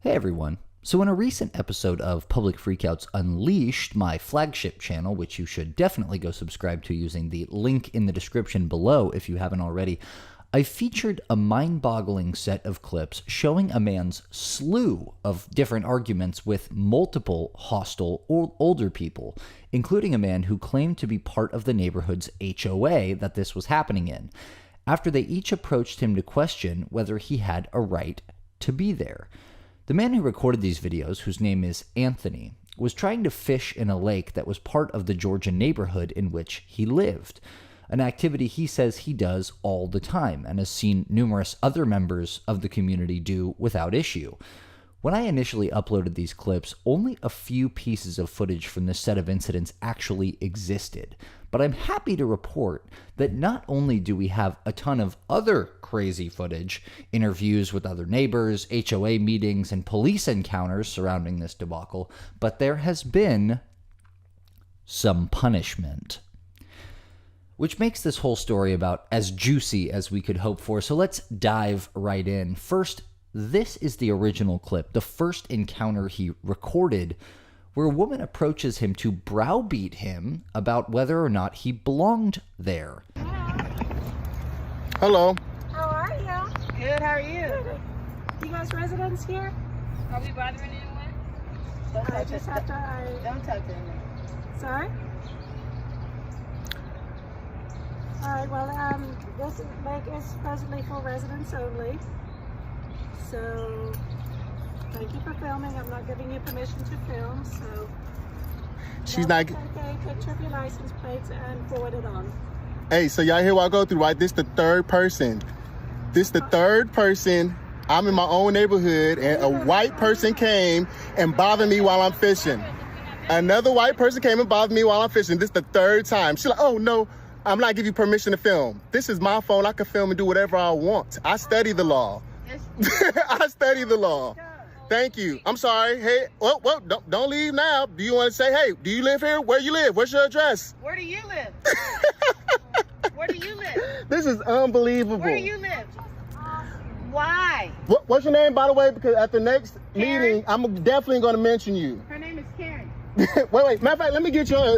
Hey everyone. So in a recent episode of Public Freakouts Unleashed, my flagship channel, which you should definitely go subscribe to using the link in the description below if you haven't already, I featured a mind-boggling set of clips showing a man's slew of different arguments with multiple hostile older people, including a man who claimed to be part of the neighborhood's HOA that this was happening in, after they each approached him to question whether he had a right to be there. The man who recorded these videos, whose name is Anthony, was trying to fish in a lake that was part of the Georgian neighborhood in which he lived, an activity he says he does all the time and has seen numerous other members of the community do without issue. When I initially uploaded these clips, only a few pieces of footage from this set of incidents actually existed, but I'm happy to report that not only do we have a ton of other crazy footage, interviews with other neighbors, HOA meetings, and police encounters surrounding this debacle, but there has been some punishment. Which makes this whole story about as juicy as we could hope for, so let's dive right in. First, this is the original clip, the first encounter he recorded, where a woman approaches him to browbeat him about whether or not he belonged there. Hello. How are you? Good, how are you? Good. You guys residents here? Are we bothering anyone? Don't I touch just it. have to... Don't touch anyone. Sorry? Alright, well, this lake is presently for residents only. So, thank you for filming. I'm not giving you permission to film, so... She's not... Okay, picture of your license plates and forward it on. Hey, so y'all hear what I go through, right? This the third person. This the third person. I'm in my own neighborhood, and a white person came and bothered me while I'm fishing. Another white person came and bothered me while I'm fishing. This the third time. She's like, oh, no, I'm not giving you permission to film. This is my phone. I can film and do whatever I want. I study the law. I study the law. Thank you. I'm sorry. Hey, well, don't leave now. Do you want to say, hey, do you live here? Where you live? What's your address? Where do you live? Where do you live? This is unbelievable. Where do you live? Why? What's your name, by the way? Because at the next Karen. meeting, I'm definitely going to mention you. Her name is Karen. wait. Matter of fact, let me get your.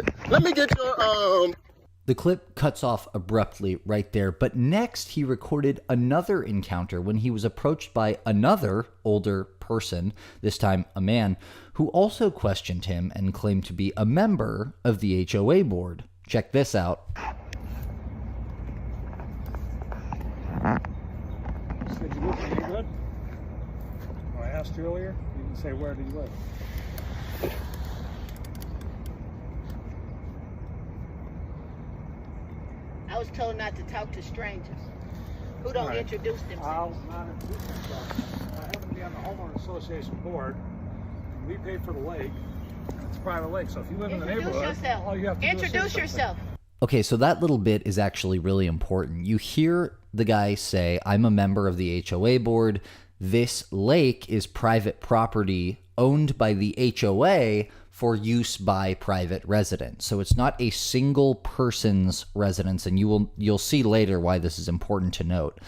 The clip cuts off abruptly right there, but next he recorded another encounter when he was approached by another older person, this time a man, who also questioned him and claimed to be a member of the HOA board. Check this out. Said you live in the neighborhood? When I asked you earlier, you didn't say where do you live. I was told not to talk to strangers who don't introduce themselves. I'll not introduce myself. I happen to be on the homeowner association board. We pay for the lake. It's a private lake, so if you live in the neighborhood, Yourself. all you have to do is say Introduce something. yourself. Okay, so that little bit is actually really important. You hear the guy say, I'm a member of the HOA board. This lake is private property owned by the HOA for use by private residents. So it's not a single person's residence, and you'll see later why this is important to note.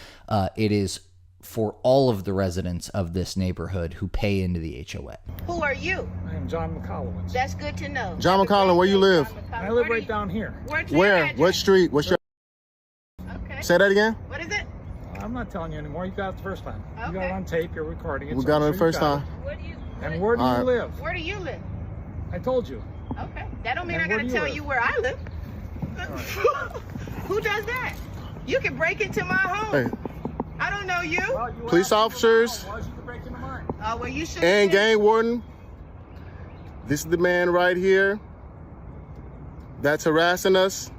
It is for all of the residents of this neighborhood who pay into the HOA. Who are you? I am John McCollowitz. That's good to know. John McCollum, where you live? I live right down here. Where? What street? What's your? Okay. Say that again. What is it? I'm not telling you anymore. You got it the first time. You got Okay. it on tape. You're recording it. We so got I'm it the sure you first got time. Where do you? it. And where do All you right. live? Where do you live? I told you. Okay. That don't mean And I where gotta do you tell live? you where I live. Who does that? You can break into my home. Hey, I don't know you. Well, you police asked me officers why you could break into mine. Oh, well, you should. and gang warden. This is the man right here that's harassing us.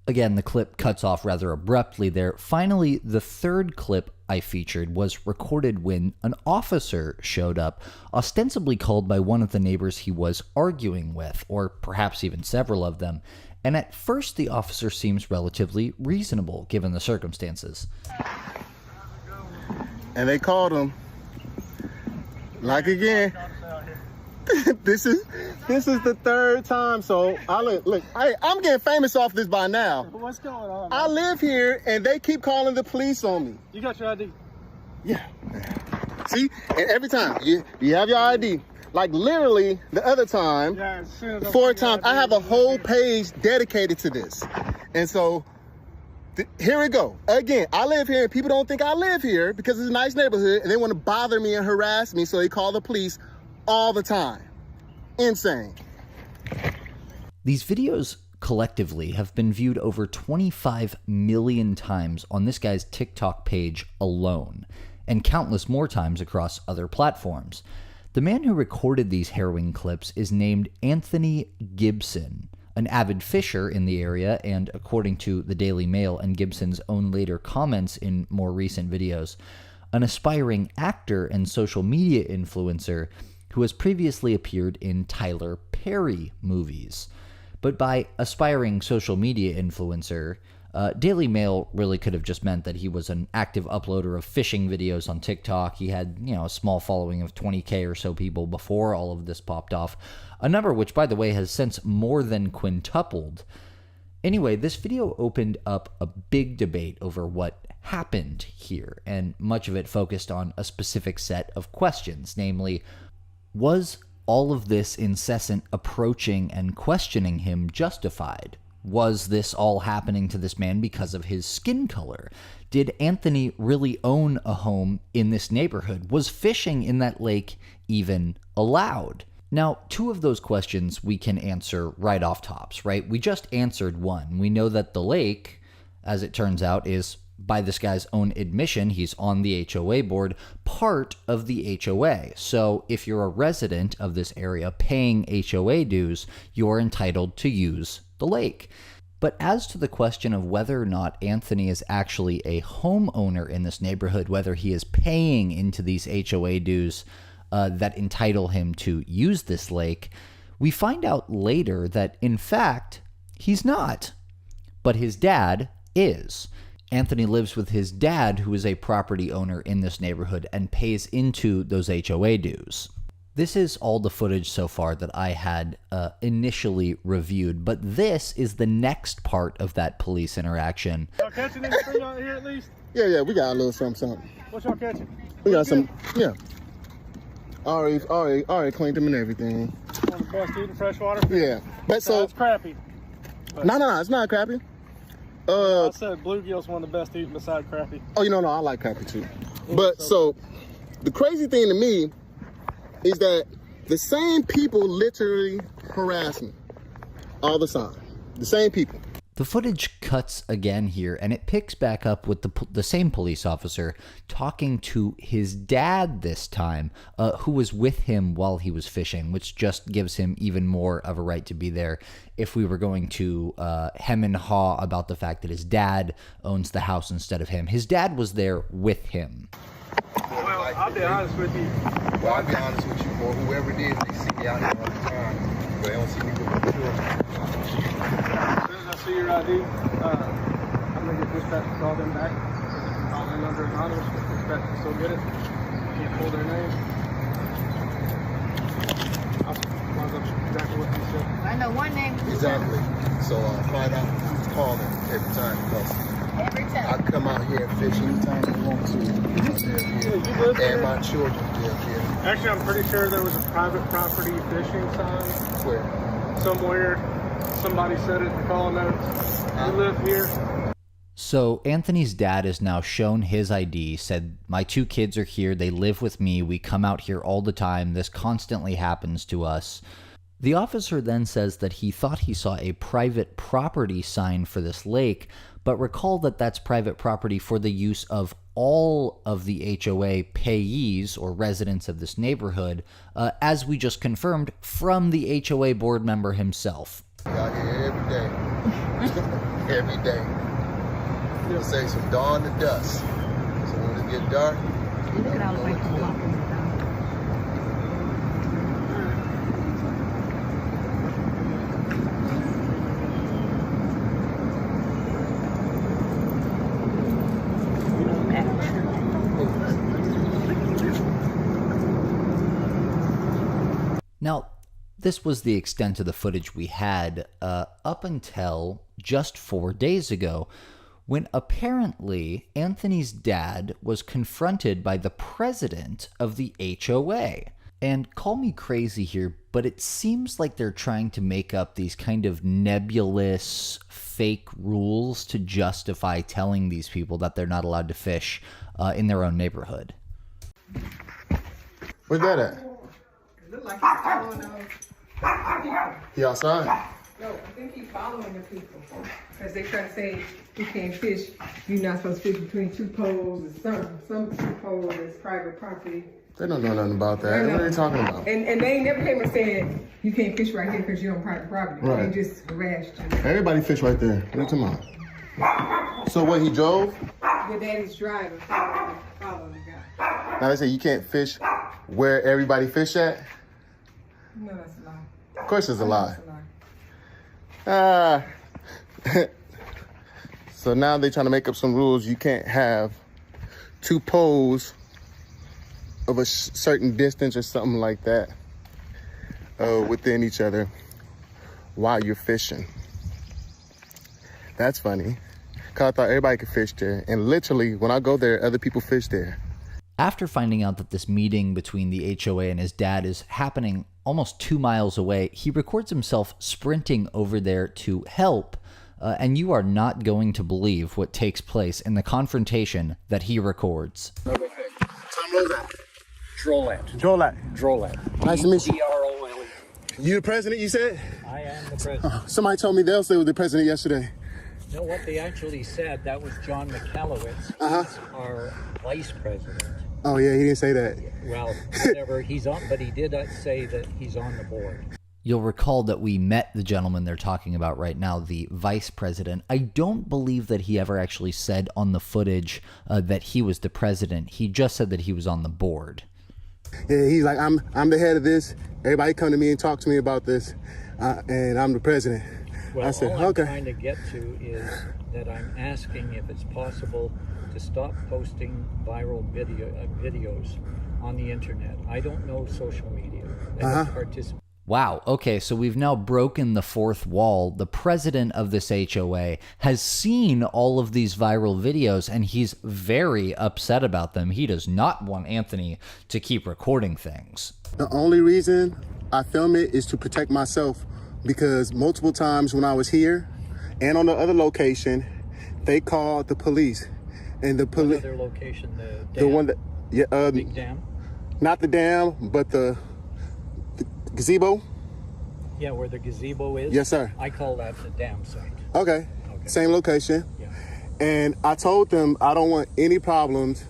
Again, the clip cuts off rather abruptly there. Finally, the third clip I featured was recorded when an officer showed up, ostensibly called by one of the neighbors he was arguing with, or perhaps even several of them. And at first, the officer seems relatively reasonable, given the circumstances. And they called him. Like again. This is the third time. So look, I'm getting famous off this by now. What's going on? I live here and they keep calling the police on me. You got your ID? Yeah. See? And every time you have your ID. Like literally the other time, Yeah, as soon as 4 times, I have a whole page dedicated to this. And so here we go. Again, I live here and people don't think I live here because it's a nice neighborhood and they want to bother me and harass me. So they call the police all the time. Insane. These videos collectively have been viewed over 25 million times on this guy's TikTok page alone, and countless more times across other platforms. The man who recorded these harrowing clips is named Anthony Gibson, an avid fisher in the area, and according to the Daily Mail and Gibson's own later comments in more recent videos, an aspiring actor and social media influencer who has previously appeared in Tyler Perry movies. But by aspiring social media influencer, Daily Mail really could have just meant that he was an active uploader of fishing videos on TikTok. He had, a small following of 20K or so people before all of this popped off, a number which, by the way, has since more than quintupled. Anyway, this video opened up a big debate over what happened here, and much of it focused on a specific set of questions, namely, was all of this incessant approaching and questioning him justified? Was this all happening to this man because of his skin color? Did Anthony really own a home in this neighborhood? Was fishing in that lake even allowed? Now, 2 of those questions we can answer right off tops, right? We just answered one. We know that the lake, as it turns out, is, by this guy's own admission, he's on the HOA board, part of the HOA. So if you're a resident of this area paying HOA dues, you're entitled to use the lake. But as to the question of whether or not Anthony is actually a homeowner in this neighborhood, whether he is paying into these HOA dues that entitle him to use this lake, we find out later that, in fact, he's not. But his dad is. Anthony lives with his dad, who is a property owner in this neighborhood and pays into those HOA dues. This is all the footage so far that I had initially reviewed, but this is the next part of that police interaction. Y'all catching anything out here at least? Yeah, we got a little something. What y'all catching? We got some, yeah. Already cleaned them and everything. One of the best eating freshwater? Yeah, but so it's crappy. No, it's not crappy. I said bluegill's one of the best eating beside crappie. Oh, no, I like crappie too. But so the crazy thing to me is that the same people literally harass me all the time. The same people. The footage cuts again here, and it picks back up with the same police officer talking to his dad this time, who was with him while he was fishing, which just gives him even more of a right to be there if we were going to hem and haw about the fact that his dad owns the house instead of him. His dad was there with him. Well, I'll be honest with you. Well, I'll be honest with you, boy. Whoever it is, they see me out here all the time. But they don't see me with the children. As soon as I see your ID, I'm going to get dispatch to call them back. Call them under anonymous. Dispatch can still get it. Can't pull their name. I'll find out exactly what you said. I know one name. Exactly. So find out who's calling every time because Every time. I come out here and fish anytime I want to. I live here. You live here? And my children live here. Actually, I'm pretty sure there was a private property fishing sign Where? somewhere. Somebody said it in the call notes. You live here. So Anthony's dad is now shown his ID, said, my 2 kids are here, they live with me, we come out here all the time, this constantly happens to us. The officer then says that he thought he saw a private property sign for this lake, but recall that that's private property for the use of all of the HOA payees or residents of this neighborhood, as we just confirmed from the HOA board member himself. Out here every day. Every day. You'll say from dawn to dusk. So when it get dark, You look at all the way from walking down. Now, this was the extent of the footage we had up until just 4 days ago, when apparently Anthony's dad was confronted by the president of the HOA. And call me crazy here, but it seems like they're trying to make up these kind of nebulous fake rules to justify telling these people that they're not allowed to fish in their own neighborhood. Where's that at? It looked like he's following people. He outside? No, I think he's following the people. Because they try to say you can't fish, you're not supposed to fish between two poles, and some two poles is private property. They don't know nothing about that. What are they talking about? And they never came and said you can't fish right here because you're on private property. Right. They just harassed you. Everybody fish right there. What are you talking about? So what, he drove? Your daddy's driving, following the guy. Now they say you can't fish where everybody fish at? No, that's a lie. Of course it's a lie. That's a lie. So now they're trying to make up some rules. You can't have two poles of a certain distance or something like that within each other while you're fishing. That's funny. Cause I thought everybody could fish there. And literally, when I go there, other people fish there. After finding out that this meeting between the HOA and his dad is happening almost 2 miles away, he records himself sprinting over there to help. And you are not going to believe what takes place in the confrontation that he records. Drolet. Nice to meet you. D-R-O-L-E. You the president, you said? I am the president. Somebody told me they was the president yesterday. You know what they actually said? That was John McCallowitz, who's our vice president. Oh yeah, he didn't say that. Well, whatever, he's on, but he did say that he's on the board. You'll recall that we met the gentleman they're talking about right now, the vice president. I don't believe that he ever actually said on the footage that he was the president. He just said that he was on the board. Yeah, he's like, I'm the head of this. Everybody come to me and talk to me about this, and I'm the president. Well, I said, all I'm okay. trying to get to is that I'm asking if it's possible to stop posting viral videos on the internet. I don't know social media. I don't participate. Wow, okay, so we've now broken the fourth wall. The president of this HOA has seen all of these viral videos, and he's very upset about them. He does not want Anthony to keep recording things. The only reason I film it is to protect myself, because multiple times when I was here and on the other location, they called the police. And the police... Other location, the dam? The one that... Yeah, Big dam? Not the dam, but the gazebo. Yeah, where the gazebo is? Yes, sir. I call that the dam site. Okay. Same location. Yeah. And I told them I don't want any problems.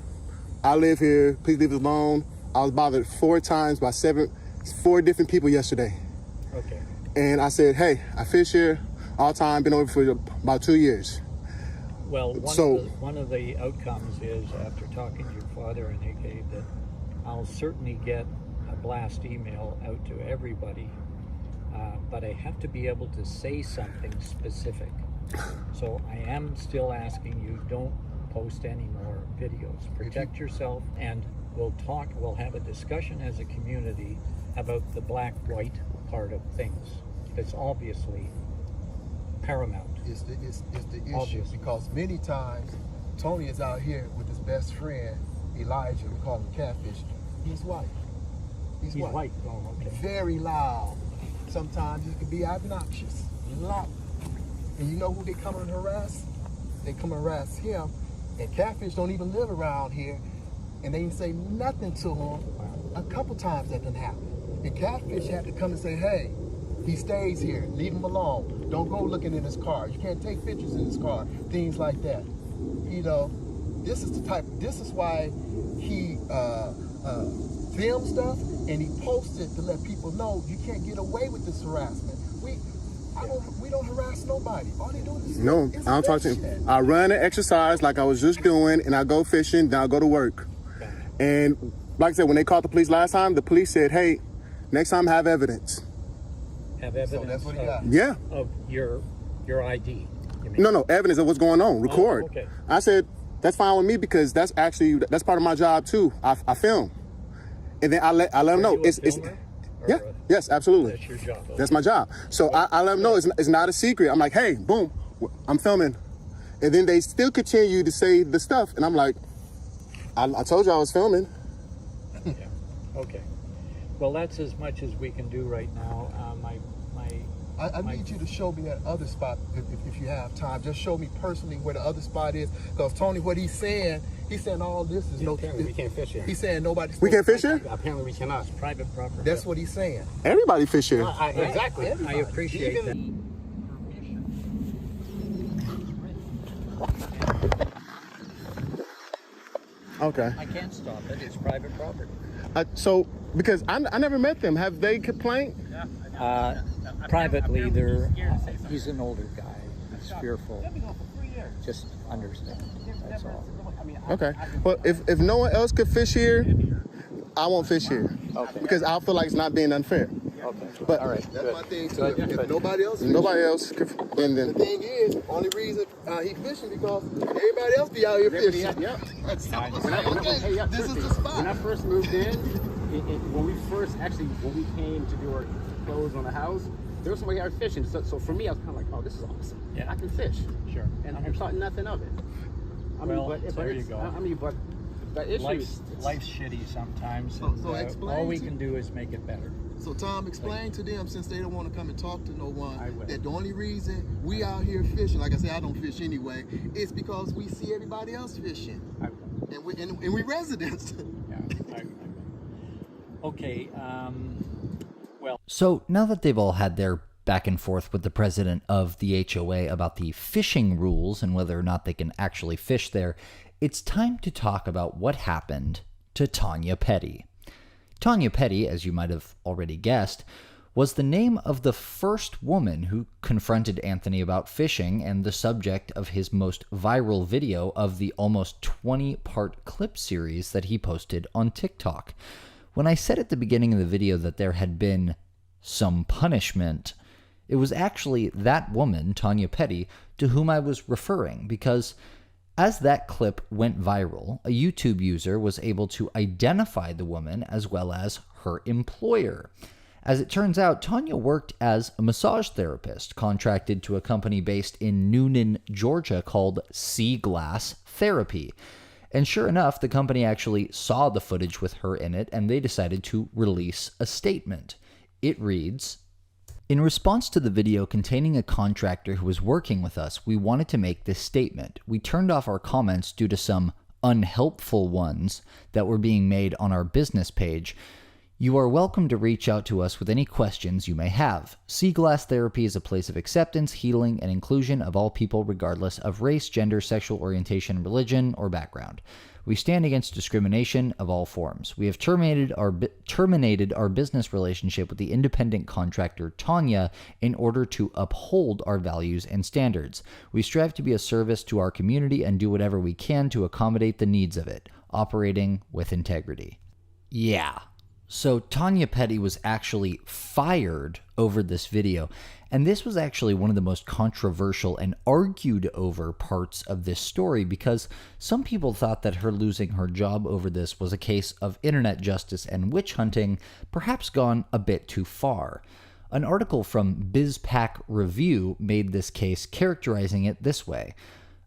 I live here. Please leave it alone. I was bothered 4 times by 4 different people yesterday. Okay. And I said, hey, I fish here all the time. Been over for about 2 years. Well, one of the outcomes is, after talking to your father and AK, that I'll certainly get a blast email out to everybody, but I have to be able to say something specific. So I am still asking you, don't post any more videos. Protect yourself, and we'll have a discussion as a community about the black-white part of things. It's obviously paramount. It's the issue, Obvious. because many times Tony is out here with his best friend, Elijah, we call him Catfish. He's white. He's white. Oh, okay. Very loud. Sometimes he can be obnoxious. Loud. And you know who they come and harass? They come and harass him. And Catfish don't even live around here. And they didn't say nothing to him. A couple times that didn't happen. And Catfish had to come and say, hey, he stays here. Leave him alone. Don't go looking in his car. You can't take pictures in his car. Things like that. You know, this is why he filmed stuff and he posted to let people know you can't get away with this harassment. We don't harass nobody. All they do is No, I don't talk to him. I run and exercise like I was just doing, and I go fishing, then I go to work. And like I said, when they called the police last time, the police said, hey, next time have evidence. Have evidence So that's what he got. Yeah. of your ID. You mean? No, evidence of what's going on. Record. Oh, okay. I said, that's fine with me, because that's part of my job too. I film. And then I let them know. Are you a filmer? Yeah, yes, absolutely. That's your job. Okay. That's my job. So I let them know it's not a secret. I'm like, hey, boom, I'm filming. And then they still continue to say the stuff. And I'm like, I told you I was filming. Yeah. Okay. Well, that's as much as we can do right now. I need you to show me that other spot if you have time. Just show me personally where the other spot is. Because Tony, what he's saying all this is Apparently we can't fish here. He's saying nobody's. We can't fish here? Apparently we cannot. It's private property. That's what he's saying. Everybody fish here. Exactly. I appreciate that. Okay. I can't stop it. It's private property. So, because I never met them, have they complained? Privately, he's an older guy. He's fearful. Just understand. That's all. Okay. Well, if no one else could fish here, I won't fish here. Okay. Because I feel like it's not being unfair. Okay. But All right. That's my thing too. If nobody else, could, and the then thing is, only reason he fishing because everybody else be out here fishing. Yeah. This is the When spot. I first moved in, when we came to do our clothes on the house, there was somebody out fishing. So for me, I was kind of like, oh, this is awesome. Yeah. I can fish. Sure. And I thought nothing of it. I mean, Well, but there you go. I mean, but the issue is Life's shitty sometimes. So and, explain all we to- can do is make it better. So Tom, explain to them, since they don't want to come and talk to no one, I will. that the only reason we out here fishing, like I said, I don't fish anyway, is because we see everybody else fishing, I will. and we residents. Yeah. Okay. Well. So now that they've all had their back and forth with the president of the HOA about the fishing rules and whether or not they can actually fish there, it's time to talk about what happened to Tanya Petty. Tanya Petty, as you might have already guessed, was the name of the first woman who confronted Anthony about fishing and the subject of his most viral video of the almost 20-part clip series that he posted on TikTok. When I said at the beginning of the video that there had been some punishment, it was actually that woman, Tanya Petty, to whom I was referring, because as that clip went viral, a YouTube user was able to identify the woman as well as her employer. As it turns out, Tanya worked as a massage therapist contracted to a company based in Noonan, Georgia called Sea Glass Therapy. And sure enough, the company actually saw the footage with her in it, and they decided to release a statement. It reads, "In response to the video containing a contractor who was working with us, we wanted to make this statement. We turned off our comments due to some unhelpful ones that were being made on our business page. You are welcome to reach out to us with any questions you may have. Sea Glass Therapy is a place of acceptance, healing, and inclusion of all people regardless of race, gender, sexual orientation, religion, or background. We stand against discrimination of all forms. We have terminated our business relationship with the independent contractor Tanya in order to uphold our values and standards. We strive to be a service to our community and do whatever we can to accommodate the needs of it, operating with integrity." Yeah. So Tanya Petty was actually fired over this video, and this was actually one of the most controversial and argued over parts of this story because some people thought that her losing her job over this was a case of internet justice and witch hunting, perhaps gone a bit too far. An article from BizPac Review made this case, characterizing it this way: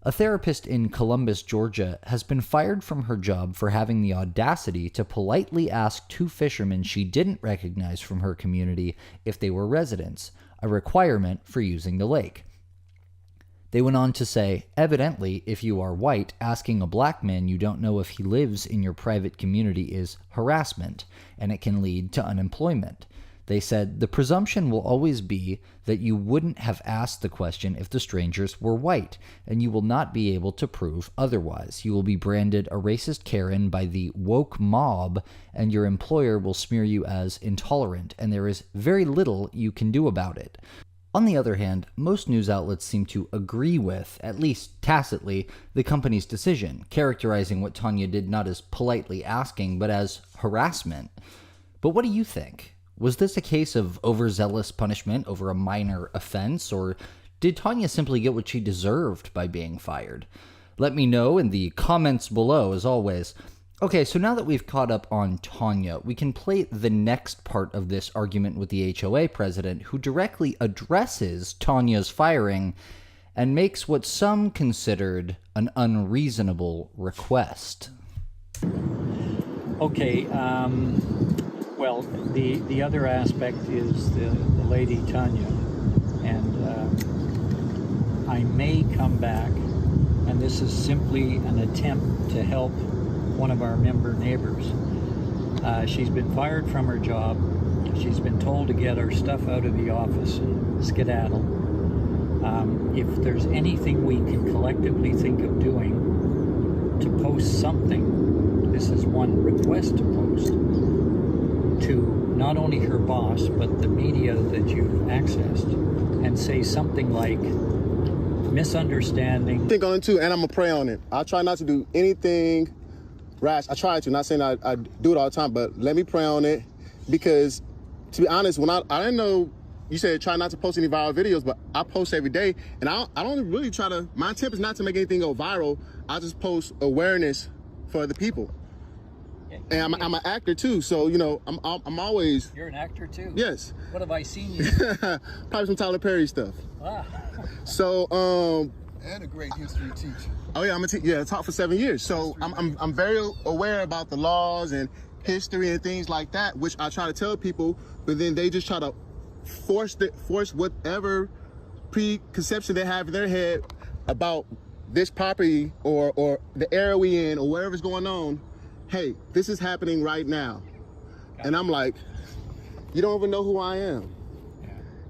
"A therapist in Columbus, Georgia, has been fired from her job for having the audacity to politely ask two fishermen she didn't recognize from her community if they were residents, a requirement for using the lake." They went on to say, "Evidently, if you are white, asking a black man you don't know if he lives in your private community is harassment, and it can lead to unemployment." They said, "The presumption will always be that you wouldn't have asked the question if the strangers were white, and you will not be able to prove otherwise. You will be branded a racist Karen by the woke mob, and your employer will smear you as intolerant, and there is very little you can do about it." On the other hand, most news outlets seem to agree with, at least tacitly, the company's decision, characterizing what Tanya did not as politely asking, but as harassment. But what do you think? Was this a case of overzealous punishment over a minor offense, or did Tanya simply get what she deserved by being fired? Let me know in the comments below, as always. Okay, so now that we've caught up on Tanya, we can play the next part of this argument with the HOA president, who directly addresses Tanya's firing and makes what some considered an unreasonable request. Okay, well, the other aspect is the lady Tanya, and I may come back, and this is simply an attempt to help one of our member neighbors. She's been fired from her job. She's been told to get her stuff out of the office and skedaddle. If there's anything we can collectively think of doing to post something, this is one request to post, to not only her boss, but the media that you've accessed, and say something like, misunderstanding. Think on it too, and I'm gonna pray on it. I try not to do anything rash. I try to, not saying I do it all the time, but let me pray on it, because to be honest, when I didn't know, you said try not to post any viral videos, but I post every day, and I don't really try to, my intent is not to make anything go viral. I just post awareness for the people. And I'm an actor too, so you know, I'm always. You're an actor too? Yes. What have I seen you? Probably some Tyler Perry stuff. Ah. So And a great history teacher. oh yeah, I taught for 7 years. So I'm very aware about the laws and history and things like that, which I try to tell people, but then they just try to force whatever preconception they have in their head about this property or the area we in or whatever's going on. Hey, this is happening right now. And I'm like, you don't even know who I am.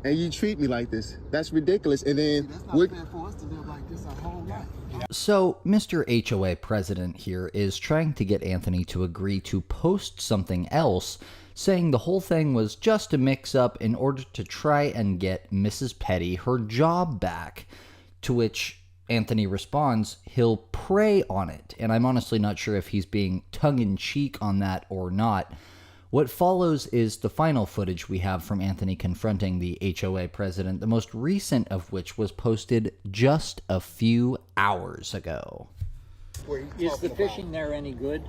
And you treat me like this. That's ridiculous. And then That's not fair for us to live like this our whole life. So, Mr. HOA president here is trying to get Anthony to agree to post something else, saying the whole thing was just a mix-up in order to try and get Mrs. Petty her job back, to which Anthony responds he'll pray on it, and I'm honestly not sure if he's being tongue-in-cheek on that or not. What follows is the final footage we have from Anthony confronting the HOA president, the most recent of which was posted just a few hours ago. Is the fishing there any good?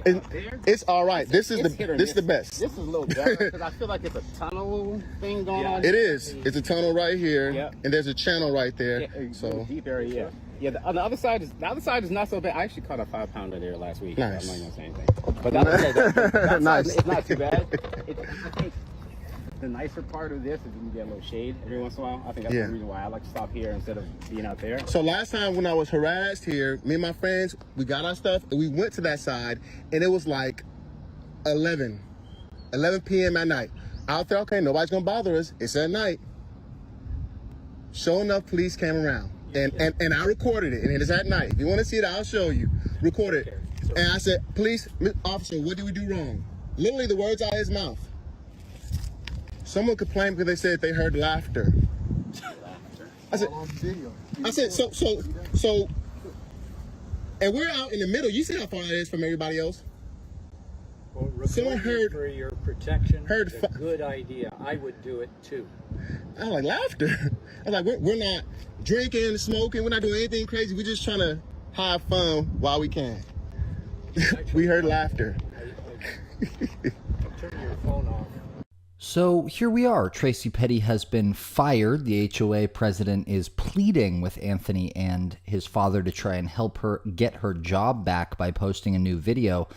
it's all right. This is the best. This is a little better because I feel like it's a tunnel thing going on. It is. It's a tunnel right here, Yep. and there's a channel right there. Yeah, So deep area, yeah. The other side is not so bad. I actually caught a 5-pounder there last week. Nice. I'm not gonna say anything, but that Nice. side, it's not too bad. I think the nicer part of this is you can get a little shade every once in a while. I think that's the reason why I like to stop here instead of being out there. So last time when I was harassed here, me and my friends, we got our stuff and we went to that side, and it was like 11 p.m. at night. Out there, okay, nobody's gonna bother us. It's at night. Sure enough, police came around, and I recorded it, and it is at night. If you want to see it, I'll show you. Record it. And I said, police officer, what did we do wrong? Literally, the words out of his mouth. Someone complained because they said they heard laughter. I said, so, and we're out in the middle. You see how far it is from everybody else? Well, Someone heard for your protection. heard is a good idea. I would do it too. I was like, laughter. I was like, we're not drinking, smoking. We're not doing anything crazy. We're just trying to have fun while we can. We heard laughter. Turn your phone off. So here we are. Tracy Petty has been fired. The HOA president is pleading with Anthony and his father to try and help her get her job back by posting a new video,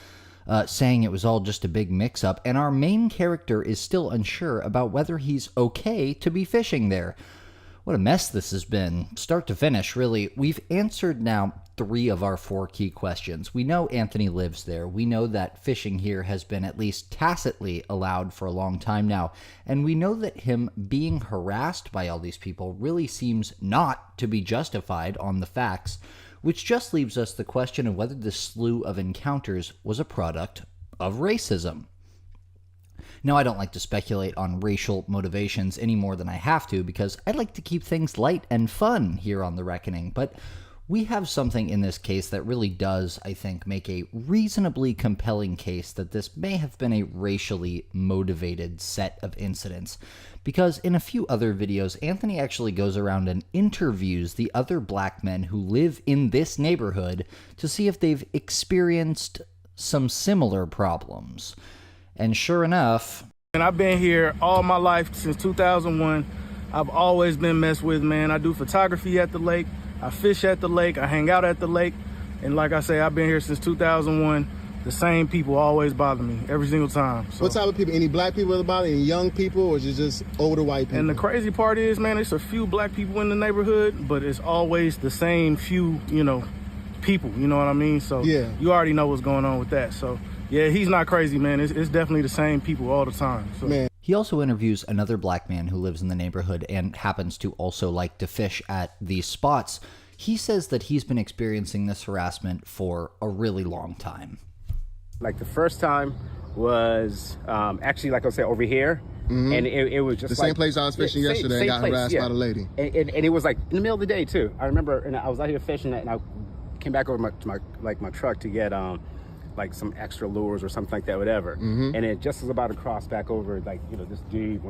saying it was all just a big mix-up. And our main character is still unsure about whether he's okay to be fishing there. What a mess this has been, start to finish, really. We've answered now 3 of our 4 key questions. We know Anthony lives there. We know that fishing here has been at least tacitly allowed for a long time now. And we know that him being harassed by all these people really seems not to be justified on the facts, which just leaves us the question of whether this slew of encounters was a product of racism. Now, I don't like to speculate on racial motivations any more than I have to, because I like to keep things light and fun here on The Reckoning, but we have something in this case that really does, I think, make a reasonably compelling case that this may have been a racially motivated set of incidents, because in a few other videos, Anthony actually goes around and interviews the other black men who live in this neighborhood to see if they've experienced some similar problems. And sure enough... And I've been here all my life since 2001. I've always been messed with, man. I do photography at the lake. I fish at the lake. I hang out at the lake. And like I say, I've been here since 2001. The same people always bother me every single time. So. What type of people? Any black people that bother? Any young people, or is it just older white people? And the crazy part is, man, it's a few black people in the neighborhood, but it's always the same few, you know, people. You know what I mean? So yeah, you already know what's going on with that. So yeah, he's not crazy, man. It's definitely the same people all the time. So. Man. He also interviews another black man who lives in the neighborhood and happens to also like to fish at these spots. He says that he's been experiencing this harassment for a really long time. Like the first time was actually, like I said, over here. Mm-hmm. And it was just the same place I was fishing yesterday and got harassed by the lady. And it was like in the middle of the day too. I remember, and I was out here fishing and I came back over to my truck to get like some extra lures or something like that, whatever. Mm-hmm. And it just was about to cross back over, like, you know, this dude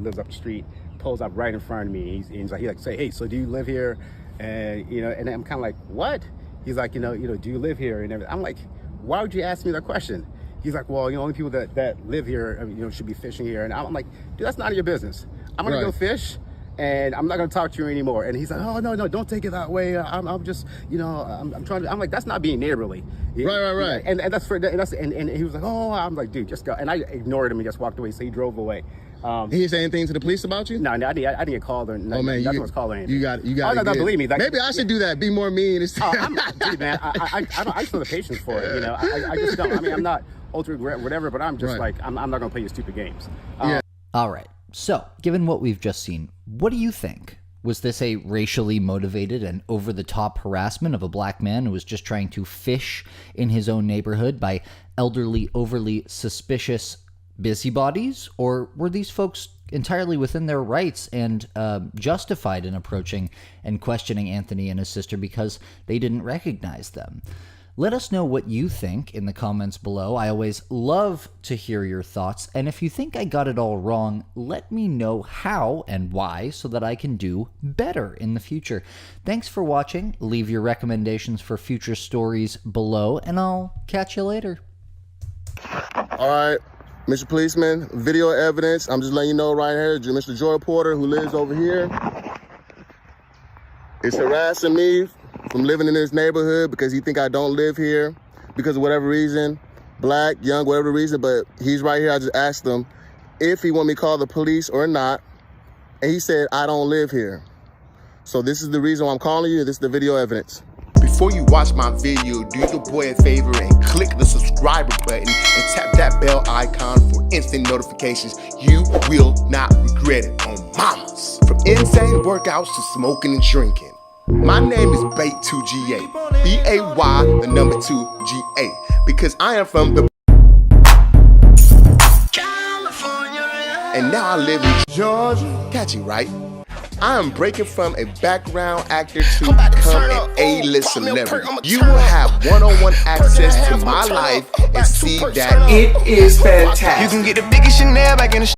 lives up the street, pulls up right in front of me. He's like, say, hey, so do you live here? And you know, and I'm kind of like, what? He's like, you know, do you live here and everything? I'm like, why would you ask me that question? He's like, well, you know, only people that live here, you know, should be fishing here. And I'm like, dude, that's none of your business. I'm gonna go fish, and I'm not gonna talk to you anymore. And he's like, oh no, don't take it that way. I'm just, you know, I'm trying to. I'm like, that's not being neighborly. Right. And and he was like, oh, I'm like, dude, just go. And I ignored him and just walked away. So he drove away. He didn't say anything to the police about you? No, I didn't get called or nothing. Oh man, nothing was called or anything. You got. Oh no, believe me. Like, maybe I should do that. Be more mean. Dude, man, I just have the patience for it. You know, I just don't. I mean, I'm not ultra regret whatever, but I'm just like, I'm not gonna play your stupid games. Yeah. All right. So, given what we've just seen, what do you think? Was this a racially motivated and over-the-top harassment of a black man who was just trying to fish in his own neighborhood by elderly, overly suspicious busybodies? Or were these folks entirely within their rights and justified in approaching and questioning Anthony and his sister because they didn't recognize them? Let us know what you think in the comments below. I always love to hear your thoughts, and if you think I got it all wrong, let me know how and why so that I can do better in the future. Thanks for watching. Leave your recommendations for future stories below, and I'll catch you later. All right, Mr. Policeman, video evidence. I'm just letting you know right here, Mr. Joy Porter, who lives over here, is harassing me from living in this neighborhood because he think I don't live here because of whatever reason, black, young, whatever reason, but he's right here. I just asked him if he want me to call the police or not, and he said, I don't live here. So this is the reason why I'm calling you. This is the video evidence. Before you watch my video, do your boy a favor and click the subscriber button and tap that bell icon for instant notifications. You will not regret it, on mamas. From insane workouts to smoking and drinking. My name is BayTTtttttt, B-A-Y, the number 2, G-A, because I am from the California, and now I live in Georgia. Catchy, right? I am breaking from a background actor to become an A-list celebrity. You will have one-on-one access to my life and see that it is fantastic. You can get the biggest Chanel back in the